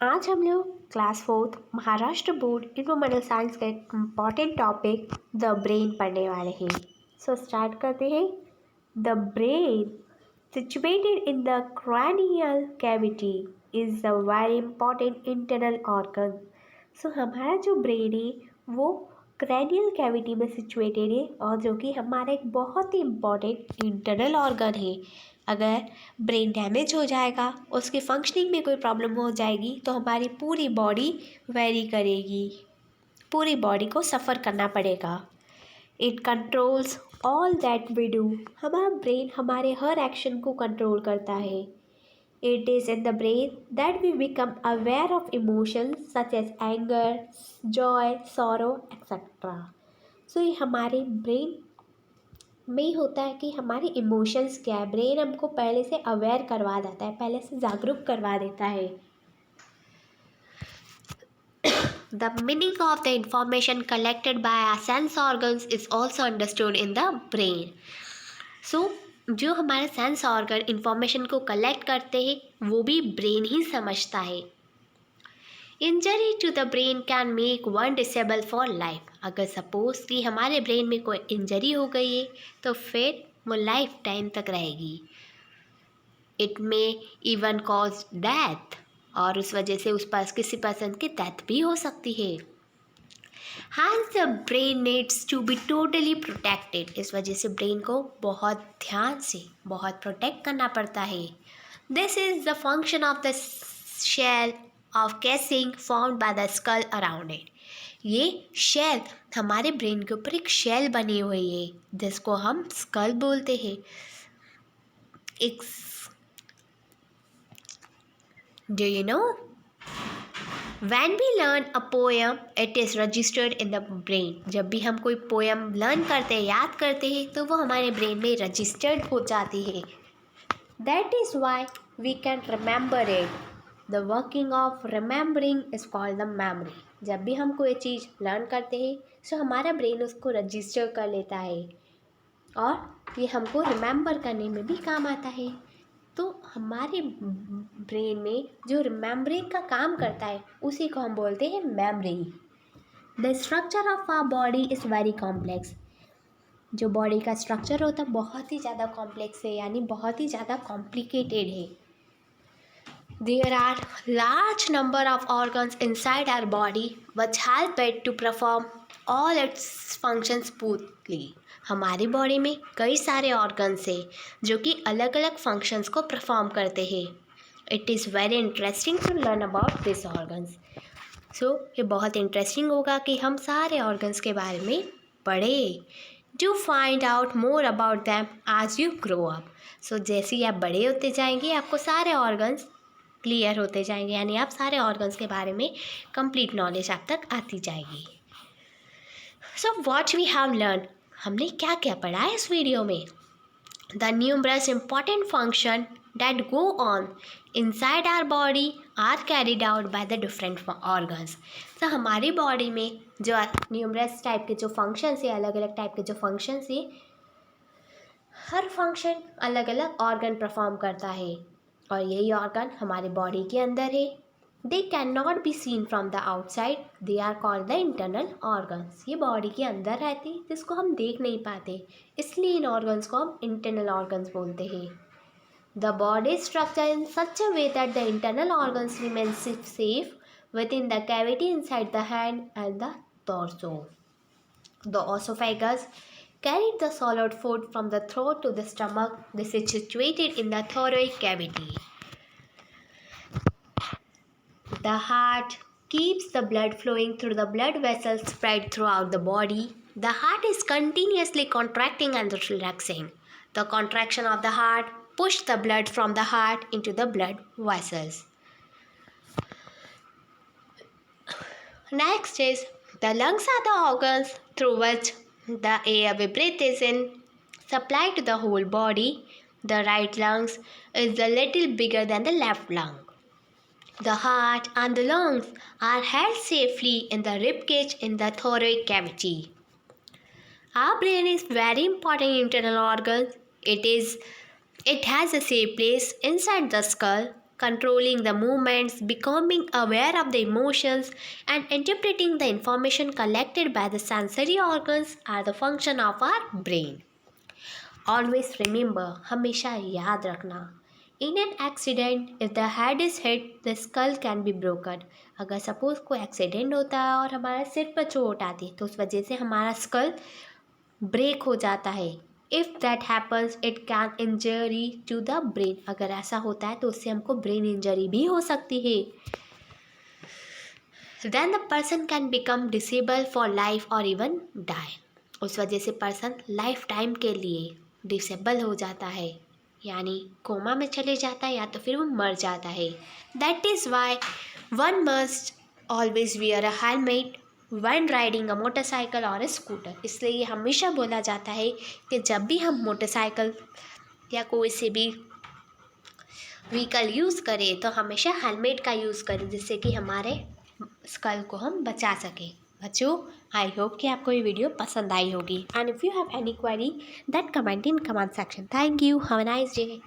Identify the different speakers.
Speaker 1: आज हम लोग class 4th Maharashtra board informational science का एक इम्पॉर्टेंट टॉपिक द ब्रेन पढ़ने वाले हैं। सो स्टार्ट करते हैं। The brain situated in the cranial cavity is the very important internal organ. So हमारा जो ब्रेन है वो क्रैनियल कैविटी में सिचुएटेड है और जो कि हमारा एक बहुत ही इम्पॉर्टेंट इंटरनल ऑर्गन है। अगर ब्रेन डैमेज हो जाएगा, उसकी फंक्शनिंग में कोई प्रॉब्लम हो जाएगी तो हमारी पूरी बॉडी वेरी करेगी, पूरी बॉडी को सफ़र करना पड़ेगा। It controls all that we do. हमारा ब्रेन हमारे हर एक्शन को कंट्रोल करता है। It is in the brain that we become aware of emotions such as anger, joy, sorrow etcetera. So ये हमारे ब्रेन में ही होता है कि हमारे इमोशंस क्या है। ब्रेन हमको पहले से अवेयर करवा देता है, पहले से जागरूक करवा देता है। The meaning of the information collected by our sense organs is also understood in the brain. So जो हमारे सेंस ऑर्गन इंफॉर्मेशन को कलेक्ट करते हैं वो भी ब्रेन ही समझता है। Injury to the brain can make one disable for life. अगर सपोज कि हमारे ब्रेन में कोई इंजरी हो गई है तो फिर वो लाइफ टाइम तक रहेगी। It may even cause death, और उस वजह से उस पास किसी पर्सन की डेथ भी हो सकती है। Hence the brain needs to be totally protected. इस वजह से ब्रेन को बहुत ध्यान से बहुत प्रोटेक्ट करना पड़ता है। This is the function of the shell of casing found by the skull around it. ये शेल, हमारे ब्रेन के ऊपर एक शेल बनी हुई है जिसको हम स्कल बोलते हैं। एक Do you know? When we learn a poem, it is registered in the brain. जब भी हम कोई पोएम लर्न करते हैं, याद करते हैं, तो वो हमारे ब्रेन में रजिस्टर्ड हो जाती है। That is why we can remember it. The working of remembering is called the memory. जब भी हम कोई चीज़ लर्न करते हैं तो हमारा ब्रेन उसको रजिस्टर कर लेता है और ये हमको रिमेंबर करने में भी काम आता है। तो हमारे ब्रेन में जो रिमेम्बरिंग का काम करता है उसी को हम बोलते हैं memory. The structure of our body is very complex. जो बॉडी का स्ट्रक्चर होता है बहुत ही ज़्यादा कॉम्प्लेक्स है, यानी बहुत ही ज़्यादा कॉम्प्लिकेटेड है। There are large number of organs inside our body which help it to perform all its functions smoothly. हमारी बॉडी में कई सारे ऑर्गन्स हैं जो कि अलग अलग फंक्शंस को परफॉर्म करते हैं। It is very interesting to learn about this organs. So ये बहुत इंटरेस्टिंग होगा कि हम सारे ऑर्गन्स के बारे में पढ़ें। Do find out more about them as you grow up. So जैसे ही आप बड़े होते जाएंगे आपको सारे ऑर्गन्स क्लियर होते जाएंगे, यानी आप सारे ऑर्गन्स के बारे में कंप्लीट नॉलेज आप तक आती जाएगी। So what we have learn, हमने क्या क्या पढ़ा है इस वीडियो में। The numerous important function that go on inside our body are carried out by the different organs. तो हमारी बॉडी में जो न्यूमरस टाइप के जो फंक्शंस है, अलग अलग टाइप के जो फंक्शंस है, हर फंक्शन अलग अलग ऑर्गन परफॉर्म करता है और यही ऑर्गन हमारे बॉडी के अंदर है। They can not be seen from the outside, they are called the internal organs. ये बॉडी के अंदर रहते हैं जिसको हम देख नहीं पाते, इसलिए इन ऑर्गन्स को हम इंटरनल ऑर्गन्स बोलते हैं। The body structure in such a way that the internal organs remain safe with in the cavity inside the hand and the torso. The oesophagus carried the solid food from the throat to the stomach. This is situated in the thoracic cavity. The heart keeps the blood flowing through the blood vessels spread throughout the body. The heart is continuously contracting and relaxing. The contraction of the heart pushes the blood from the heart into the blood vessels. Next is the lungs are the organs through which the air we breathe is in supplied to the whole body. The right lungs is a little bigger than the left lung. The heart and the lungs are held safely in the rib cage in the thoracic cavity. Our brain is very important internal organ. It has a safe place inside the skull. controlling the movements, becoming aware of the emotions, and interpreting the information collected by the sensory organs are the function of our brain. Always remember, हमेशा याद रखना, in an accident if the head is hit the skull can be broken. अगर suppose कोई accident होता है और हमारे सिर पर चोट आती है तो उस वजह से हमारा स्कल ब्रेक हो जाता है. If that happens it can injury to the brain. अगर ऐसा होता है तो उससे हमको ब्रेन इंजरी भी हो सकती है. Then the person can become disable for life और इवन डाई. उस वजह से पर्सन लाइफ टाइम के लिए डिसेबल हो जाता है, यानी कोमा में चले जाता है या तो फिर वो मर जाता है. That is why one must always wear a helmet when riding a motorcycle और स्कूटर. इसलिए ये हमेशा बोला जाता है कि जब भी हम मोटरसाइकिल या कोई से भी व्हीकल यूज़ करें तो हमेशा हेलमेट का यूज़ करें, जिससे कि हमारे स्कल को हम बचा सकें. बच्चों, आई होप कि आपको ये वीडियो पसंद आई होगी. And if you have any query that comment in comment section. Thank you. Have a nice day.